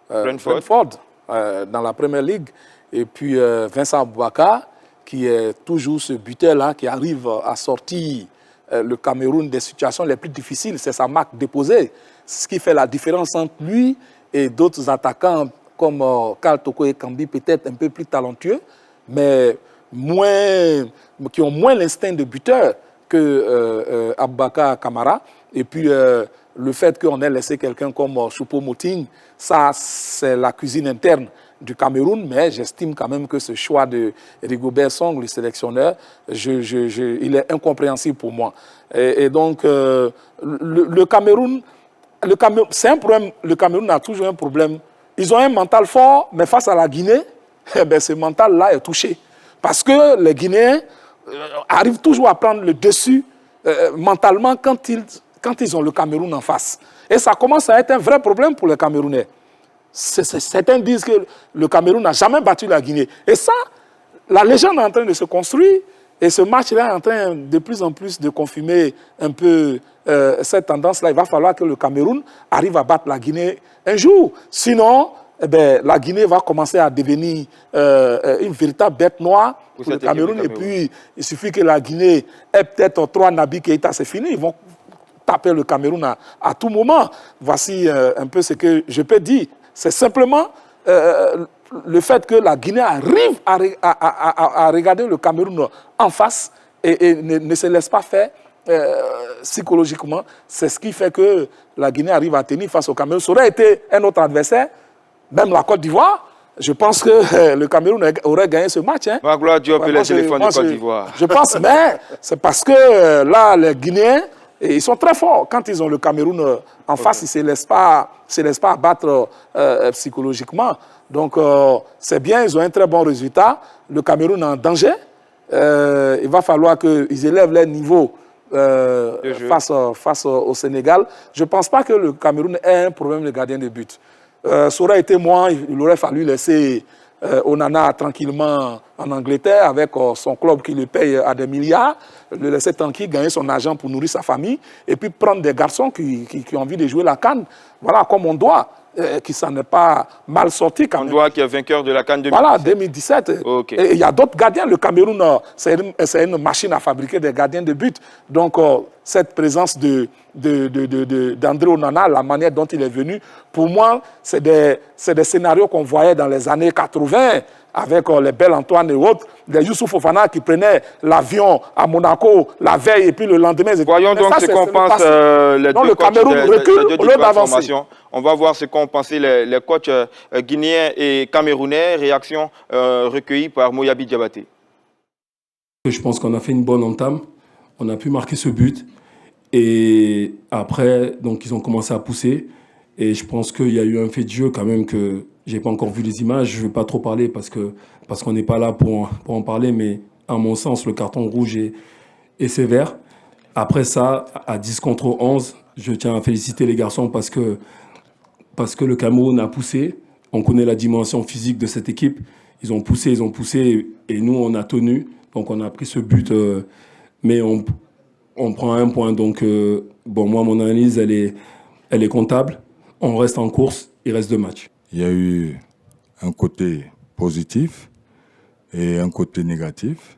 Brentford dans la Premier League, et puis Vincent Boubacar, qui est toujours ce buteur-là, qui arrive à sortir le Cameroun des situations les plus difficiles. C'est sa marque déposée, ce qui fait la différence entre lui et d'autres attaquants comme Karl Toko Ekambi, peut-être un peu plus talentueux, mais qui ont moins l'instinct de buteur que Aboubakar Kamara. Et puis, le fait qu'on ait laissé quelqu'un comme Choupo-Moting, ça, c'est la cuisine interne du Cameroun, mais j'estime quand même que ce choix de Rigobert Song, le sélectionneur, il est incompréhensible pour moi. Et donc, le Cameroun, c'est un problème. Le Cameroun a toujours un problème ils ont un mental fort, mais face à la Guinée, eh ben, ce mental-là est touché. Parce que les Guinéens arrivent toujours à prendre le dessus mentalement quand ils ont le Cameroun en face. Et ça commence à être un vrai problème pour les Camerounais. Certains disent que le Cameroun n'a jamais battu la Guinée. Et ça, la légende est en train de se construire. Et ce match-là est en train de plus en plus de confirmer un peu cette tendance-là. Il va falloir que le Cameroun arrive à battre la Guinée un jour. Sinon, eh bien, la Guinée va commencer à devenir une véritable bête noire pour le Cameroun. Et puis, il suffit que la Guinée ait peut-être 3 Naby Keïta, c'est fini. Ils vont taper le Cameroun à tout moment. Voici un peu ce que je peux dire. C'est simplement le fait que la Guinée arrive à regarder le Cameroun en face et ne se laisse pas faire psychologiquement. C'est ce qui fait que la Guinée arrive à tenir face au Cameroun. Ça aurait été un autre adversaire, même la Côte d'Ivoire. Je pense que le Cameroun aurait gagné ce match. Hein. Magloire Diop et les éléphants de Côte d'Ivoire. Je pense, mais c'est parce que là, les Guinéens, ils sont très forts. Quand ils ont le Cameroun en face, ils ne se laissent pas abattre psychologiquement. Donc, c'est bien, ils ont un très bon résultat. Le Cameroun est en danger. Il va falloir qu'ils élèvent leur niveau face au Sénégal. Je ne pense pas que le Cameroun ait un problème de gardien de but. Ça aurait été moi, il aurait fallu laisser Onana tranquillement en Angleterre avec son club qui le paye à des milliards, le laisser tranquille, gagner son argent pour nourrir sa famille et puis prendre des garçons qui ont envie de jouer la CAN. Voilà, comme on doit, qui s'en est pas mal sorti quand même. On doit qui est vainqueur de la CAN 2017. Voilà, 2017. Okay. Et il y a d'autres gardiens. Le Cameroun, c'est une machine à fabriquer des gardiens de but. Donc, cette présence d'André Onana, la manière dont il est venu, pour moi, c'est des scénarios qu'on voyait dans les années 80 avec les Bel Antoine et autres, les Youssouf Fofana qui prenaient l'avion à Monaco la veille et puis le lendemain... Voyons donc ce qu'on pense les deux le Cameroun recule au lieu d'avancer. On va voir ce qu'ont pensé les coachs guinéens et camerounais. Réaction recueillie par Moyabi Diabaté. Je pense qu'on a fait une bonne entame. On a pu marquer ce but. Et après, donc, ils ont commencé à pousser. Et je pense qu'il y a eu un fait de jeu quand même que je n'ai pas encore vu les images. Je ne vais pas trop parler parce qu'on n'est pas là pour en parler. Mais à mon sens, le carton rouge est sévère. Après ça, à 10 contre 11, je tiens à féliciter les garçons parce que le Cameroun a poussé. On connaît la dimension physique de cette équipe. Ils ont poussé et nous, on a tenu. Donc, on a pris ce but. Mais on prend un point. Donc, bon, moi, mon analyse, elle est comptable. On reste en course. Il reste 2 matchs. Il y a eu un côté positif et un côté négatif.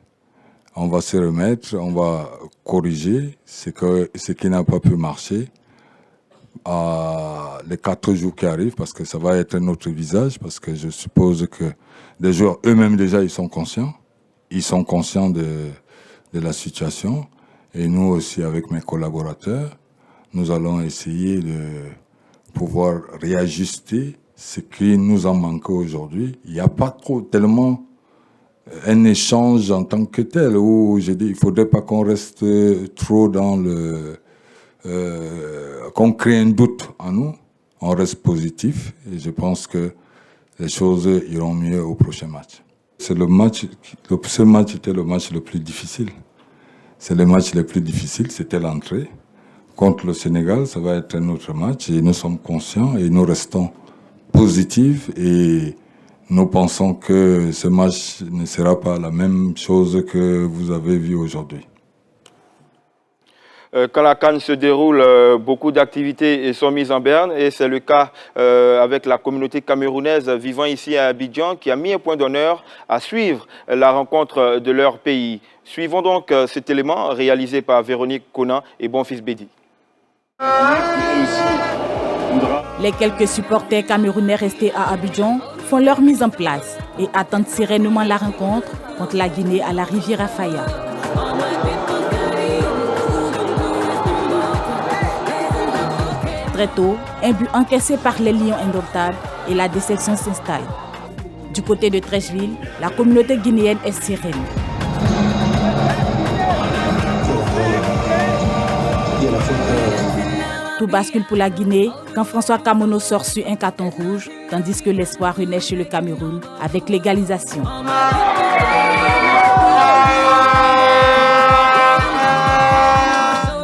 On va se remettre, on va corriger ce qui n'a pas pu marcher. Les 4 jours qui arrivent, parce que ça va être un autre visage, parce que je suppose que les joueurs eux-mêmes déjà, ils sont conscients. Ils sont conscients de la situation. Et nous aussi, avec mes collaborateurs, nous allons essayer de pouvoir réajuster ce qui nous en manque aujourd'hui. Il n'y a pas tellement un échange en tant que tel, où j'ai dit il ne faudrait pas qu'on reste trop dans qu'on crée un doute en nous. On reste positif et je pense que les choses iront mieux au prochain match. Ce match était le match le plus difficile. C'est le match le plus difficile, c'était l'entrée. Contre le Sénégal, ça va être un autre match et nous sommes conscients et nous restons positifs et nous pensons que ce match ne sera pas la même chose que vous avez vu aujourd'hui. Quand la CAN se déroule, beaucoup d'activités sont mises en berne et c'est le cas avec la communauté camerounaise vivant ici à Abidjan qui a mis un point d'honneur à suivre la rencontre de leur pays. Suivons donc cet élément réalisé par Véronique Conan et Bonfils Bédi. Les quelques supporters camerounais restés à Abidjan font leur mise en place et attendent sereinement la rencontre contre la Guinée à la Riviera Faya. Très tôt, un but encaissé par les Lions indomptables et la déception s'installe. Du côté de Treichville, la communauté guinéenne est sereine. Tout bascule pour la Guinée quand François Kamono sort sur un carton rouge, tandis que l'espoir renaît chez le Cameroun avec l'égalisation.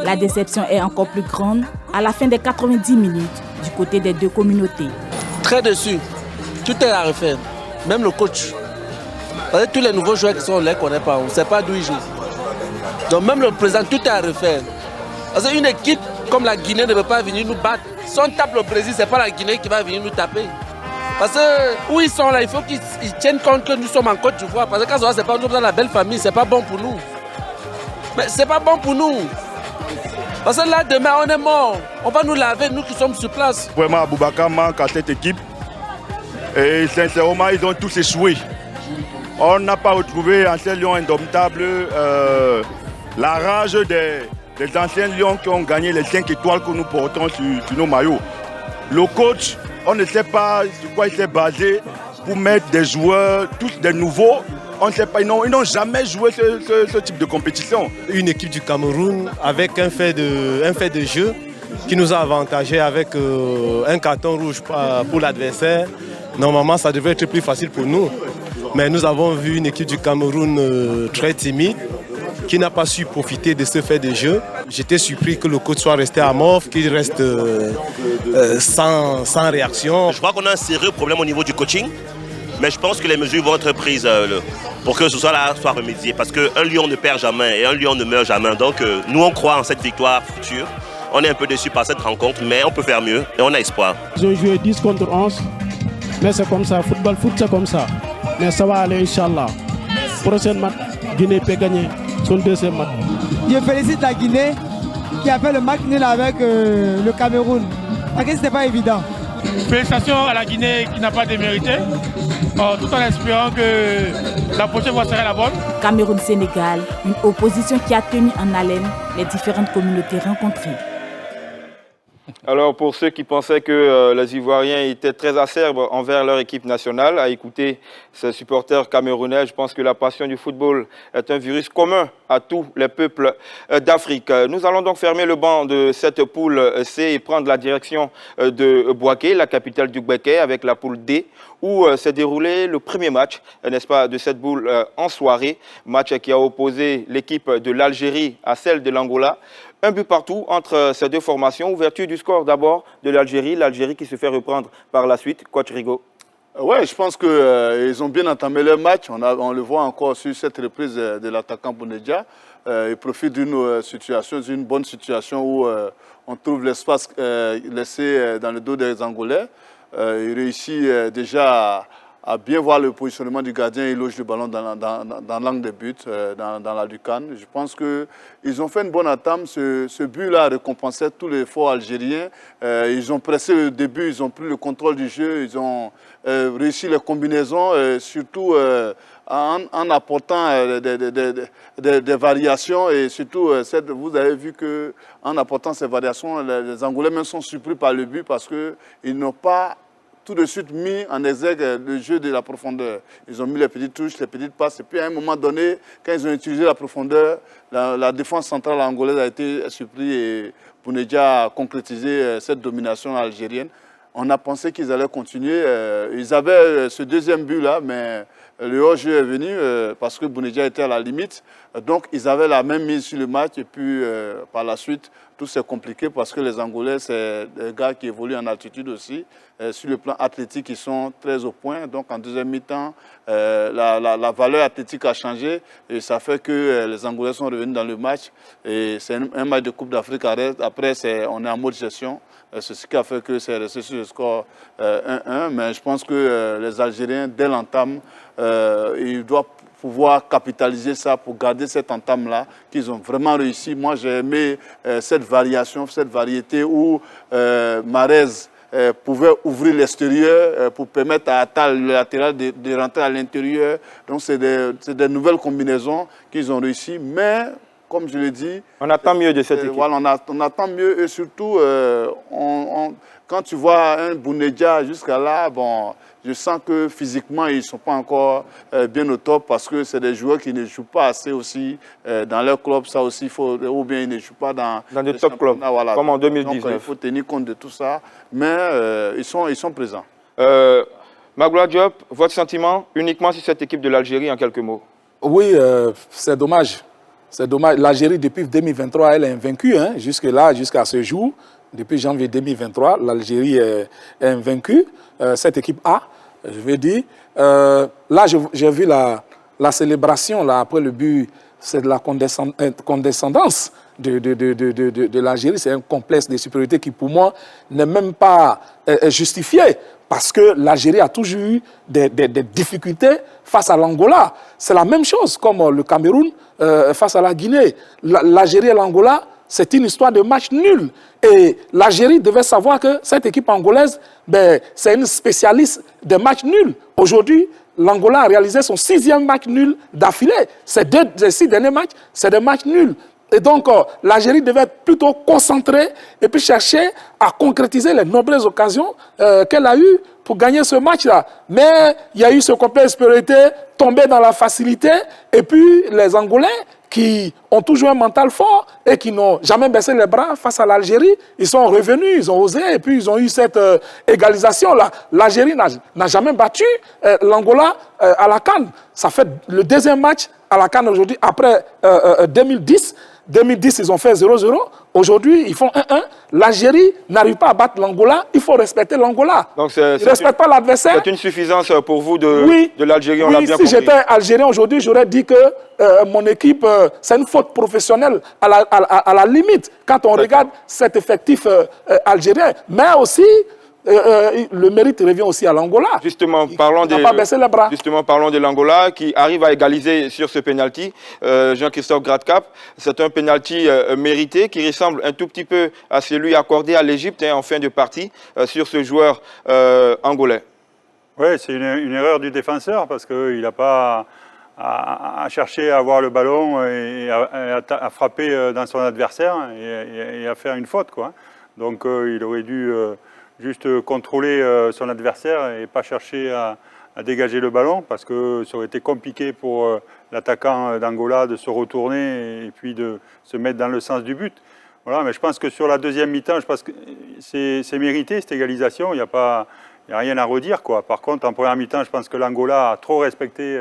La déception est encore plus grande à la fin des 90 minutes du côté des deux communautés. Très déçu. Tout est à refaire. Même le coach. Parce que tous les nouveaux joueurs qui sont là, on ne les connaît pas. On ne sait pas d'où ils jouent. Donc même le président, tout est à refaire. Parce qu'une équipe comme la Guinée ne peut pas venir nous battre. Si on tape le Brésil, ce n'est pas la Guinée qui va venir nous taper. Parce que où ils sont là, il faut qu'ils tiennent compte que nous sommes en Côte d'Ivoire. Parce que quand ce n'est pas nous dans la belle famille, ce n'est pas bon pour nous. Mais ce n'est pas bon pour nous. Parce que là, demain, on est mort. On va nous laver, nous qui sommes sur place. Vraiment, Aboubakar manque à cette équipe. Et sincèrement, ils ont tous échoué. On n'a pas retrouvé en ces lions indomptables la rage des anciens lions qui ont gagné les 5 étoiles que nous portons sur nos maillots. Le coach, on ne sait pas sur quoi il s'est basé pour mettre des joueurs, tous des nouveaux. On ne sait pas, ils n'ont jamais joué ce type de compétition. Une équipe du Cameroun avec un fait de jeu qui nous a avantagé avec un carton rouge pour l'adversaire. Normalement, ça devrait être plus facile pour nous. Mais nous avons vu une équipe du Cameroun très timide, qui n'a pas su profiter de ce fait de jeu. J'étais surpris que le coach soit resté amorphe, qu'il reste sans réaction. Je crois qu'on a un sérieux problème au niveau du coaching, mais je pense que les mesures vont être prises pour que ce soit remédié. Parce qu'un lion ne perd jamais et un lion ne meurt jamais. Donc nous, on croit en cette victoire future. On est un peu déçus par cette rencontre, mais on peut faire mieux et on a espoir. Ils ont joué 10 contre 11, mais c'est comme ça. Foot, c'est comme ça. Mais ça va aller, Inch'Allah. Prochaine match, Guinée peut gagner son deuxième match. Je félicite la Guinée qui a fait le match nul avec le Cameroun. Parce que ce n'était pas évident. Félicitations à la Guinée qui n'a pas démérité, tout en espérant que la prochaine fois sera la bonne. Cameroun-Sénégal, une opposition qui a tenu en haleine les différentes communautés rencontrées. Alors, pour ceux qui pensaient que les Ivoiriens étaient très acerbes envers leur équipe nationale, à écouter ces supporters camerounais, je pense que la passion du football est un virus commun à tous les peuples d'Afrique. Nous allons donc fermer le banc de cette poule C et prendre la direction de Bouaké, la capitale du Béquet, avec la poule D, où s'est déroulé le premier match, n'est-ce pas, de cette boule en soirée. Match qui a opposé l'équipe de l'Algérie à celle de l'Angola. Un but partout entre ces deux formations. Ouverture du score d'abord de l'Algérie qui se fait reprendre par la suite. Coach Rigaud. Oui, je pense qu'ils ont bien entamé leur match. On le voit encore sur cette reprise de l'attaquant Bounedjah. Il profite d'une situation, d'une bonne situation où on trouve l'espace laissé dans le dos des Angolais. Il réussit déjà à bien voir le positionnement du gardien. Il loge le ballon dans l'angle de but, dans la lucarne. Je pense qu'ils ont fait une bonne entame. Ce but-là récompensait tout l'effort algérien. Ils ont pressé le début, ils ont pris le contrôle du jeu, ils ont réussi les combinaisons, surtout en apportant des variations. Et surtout, vous avez vu qu'en apportant ces variations, les Angolais même sont surpris par le but parce qu'ils n'ont pas tout de suite mis en exergue le jeu de la profondeur. Ils ont mis les petites touches, les petites passes. Et puis à un moment donné, quand ils ont utilisé la profondeur, la défense centrale angolaise a été surprise et Bounedjah a concrétisé cette domination algérienne. On a pensé qu'ils allaient continuer. Ils avaient ce deuxième but-là, mais le hors-jeu est venu parce que Bounedjah était à la limite. Donc ils avaient la même mise sur le match et puis par la suite, tout s'est compliqué parce que les Angolais, c'est des gars qui évoluent en altitude aussi. Sur le plan athlétique, ils sont très au point. Donc en deuxième mi-temps, la valeur athlétique a changé et ça fait que les Angolais sont revenus dans le match. Et c'est un match de Coupe d'Afrique. Après, on est en mode gestion. C'est ce qui a fait que c'est resté sur le score 1-1. Mais je pense que les Algériens, dès l'entame, ils doivent pouvoir capitaliser ça pour garder cette entame-là, qu'ils ont vraiment réussi. Moi, j'ai aimé cette variation, cette variété où Mahrez pouvait ouvrir l'extérieur pour permettre à Attal, le latéral, de rentrer à l'intérieur. Donc, c'est des nouvelles combinaisons qu'ils ont réussi. Mais comme je l'ai dit... On attend mieux de cette équipe. Voilà, on attend mieux et surtout, quand tu vois un Bounedjah jusqu'à là, bon, je sens que physiquement, ils ne sont pas encore bien au top parce que c'est des joueurs qui ne jouent pas assez aussi dans leur club. Ça aussi, ou bien ils ne jouent pas dans des top clubs, voilà, comme en 2019. Donc, il faut tenir compte de tout ça, mais ils sont présents. Magloire Diop, votre sentiment uniquement sur cette équipe de l'Algérie en quelques mots? Oui, c'est dommage. C'est dommage. L'Algérie, depuis 2023, elle est invaincue. Hein, jusque-là, jusqu'à ce jour, depuis janvier 2023, l'Algérie est invaincue. Cette équipe A, je veux dire. Là, j'ai vu la célébration là, après le but. C'est de la condescendance de l'Algérie. C'est un complexe de supériorité qui, pour moi, n'est même pas justifié. Parce que l'Algérie a toujours eu des difficultés face à l'Angola. C'est la même chose comme le Cameroun face à la Guinée. L'Algérie et l'Angola, c'est une histoire de match nul. Et l'Algérie devait savoir que cette équipe angolaise, ben, c'est une spécialiste des matchs nuls. Aujourd'hui, l'Angola a réalisé son 6e match nul d'affilée. Ces 6 derniers matchs, c'est des matchs nuls. Et donc, l'Algérie devait être plutôt concentrée et puis chercher à concrétiser les nombreuses occasions qu'elle a eues pour gagner ce match-là. Mais il y a eu ce complexe de supériorité, tombé dans la facilité, et puis les Angolais qui ont toujours un mental fort et qui n'ont jamais baissé les bras face à l'Algérie, ils sont revenus, ils ont osé, et puis ils ont eu cette égalisation-là. L'Algérie n'a jamais battu l'Angola à la CAN. Ça fait le 2e match à la CAN aujourd'hui, après 2010. 2010, ils ont fait 0-0. Aujourd'hui, ils font 1-1. L'Algérie n'arrive pas à battre l'Angola. Il faut respecter l'Angola. Donc, ils ne respectent pas l'adversaire. C'est une suffisance pour vous de l'Algérie, on l'a bien compris. Si j'étais Algérien aujourd'hui, j'aurais dit que mon équipe, c'est une faute professionnelle à la limite quand on regarde cet effectif algérien. Mais aussi, le mérite revient aussi à l'Angola. Justement, parlons de l'Angola qui arrive à égaliser sur ce penalty. Jean-Christophe Gradcap, c'est un penalty mérité qui ressemble un tout petit peu à celui accordé à l'Égypte en fin de partie sur ce joueur angolais. Oui, c'est une erreur du défenseur parce qu'il n'a pas à chercher à avoir le ballon et à frapper dans son adversaire et à faire une faute, quoi. Donc il aurait dû juste contrôler son adversaire et pas chercher à dégager le ballon parce que ça aurait été compliqué pour l'attaquant d'Angola de se retourner et puis de se mettre dans le sens du but. Voilà, mais je pense que sur la deuxième mi-temps, je pense que c'est mérité cette égalisation, il n'y a rien à redire, quoi. Par contre, en première mi-temps, je pense que l'Angola a trop respecté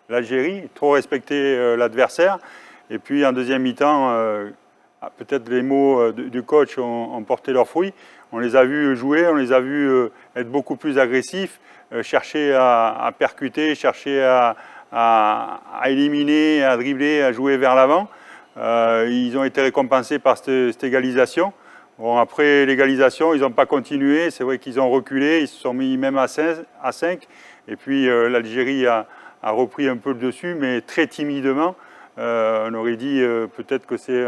l'Algérie, trop respecté l'adversaire. Et puis en deuxième mi-temps, peut-être les mots du coach ont porté leurs fruits. On les a vus jouer, on les a vus être beaucoup plus agressifs, chercher à percuter, chercher à éliminer, à dribbler, à jouer vers l'avant. Ils ont été récompensés par cette égalisation. Bon, après l'égalisation, ils n'ont pas continué. C'est vrai qu'ils ont reculé, ils se sont mis même à 5. Et puis l'Algérie a repris un peu le dessus, mais très timidement. On aurait dit peut-être que c'est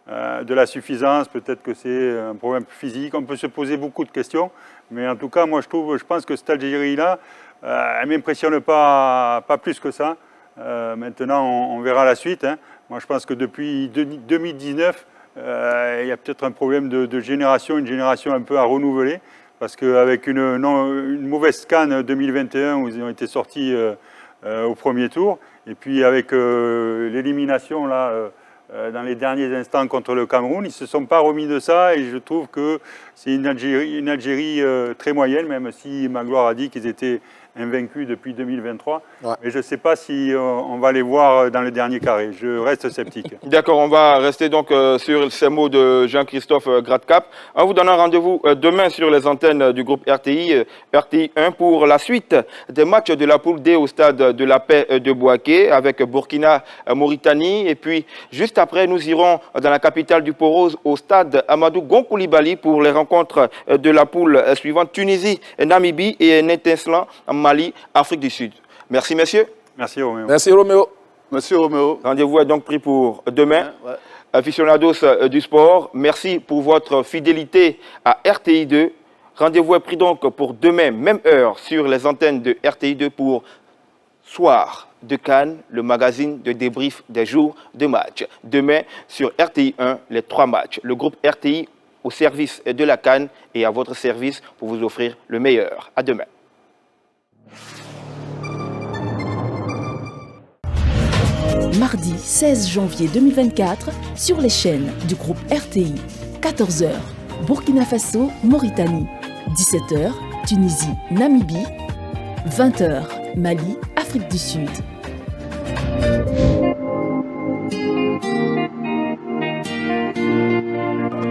de la suffisance, peut-être que c'est un problème physique. On peut se poser beaucoup de questions, mais en tout cas, moi je pense que cette Algérie-là, elle ne m'impressionne pas plus que ça. Maintenant, on verra la suite, hein. Moi je pense que depuis 2019, il y a peut-être un problème de génération, une génération un peu à renouveler, parce qu'avec une mauvaise CAN 2021 où ils ont été sortis au premier tour, et puis avec l'élimination là, dans les derniers instants contre le Cameroun, ils ne se sont pas remis de ça et je trouve que c'est une Algérie très moyenne, même si Magloire a dit qu'ils étaient invaincus depuis 2023. Ouais. Mais je ne sais pas si on va les voir dans le dernier carré. Je reste sceptique. D'accord, on va rester donc sur ces mots de Jean-Christophe Gradcap. En vous donnant rendez-vous demain sur les antennes du groupe RTI 1 pour la suite des matchs de la poule D au stade de la Paix de Bouaké avec Burkina, Mauritanie. Et puis juste après, nous irons dans la capitale du Port-Rose au stade Amadou Gon Coulibaly pour les rencontres de la poule suivante Tunisie, Namibie et un étincelant Mali, Afrique du Sud. Merci, messieurs. Merci, Roméo. Merci, Roméo. Merci, Roméo. Rendez-vous est donc pris pour demain. Ouais. Aficionados du sport, merci pour votre fidélité à RTI 2. Rendez-vous est pris donc pour demain, même heure, sur les antennes de RTI 2 pour Soir de CAN, le magazine de débrief des jours de match. Demain, sur RTI 1, les 3 matchs. Le groupe RTI au service de la CAN et à votre service pour vous offrir le meilleur. À demain. Mardi 16 janvier 2024, sur les chaînes du groupe RTI, 14h, Burkina Faso, Mauritanie, 17h, Tunisie, Namibie, 20h, Mali, Afrique du Sud.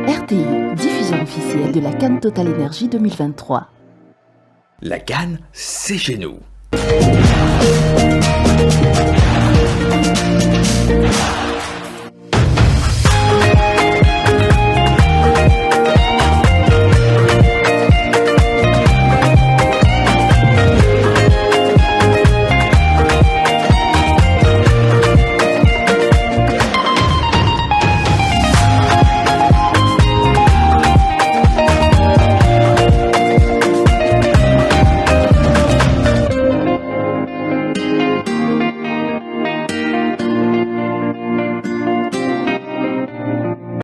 RTI, diffusion officielle de la CAN Total Énergie 2023. La CAN, c'est chez nous.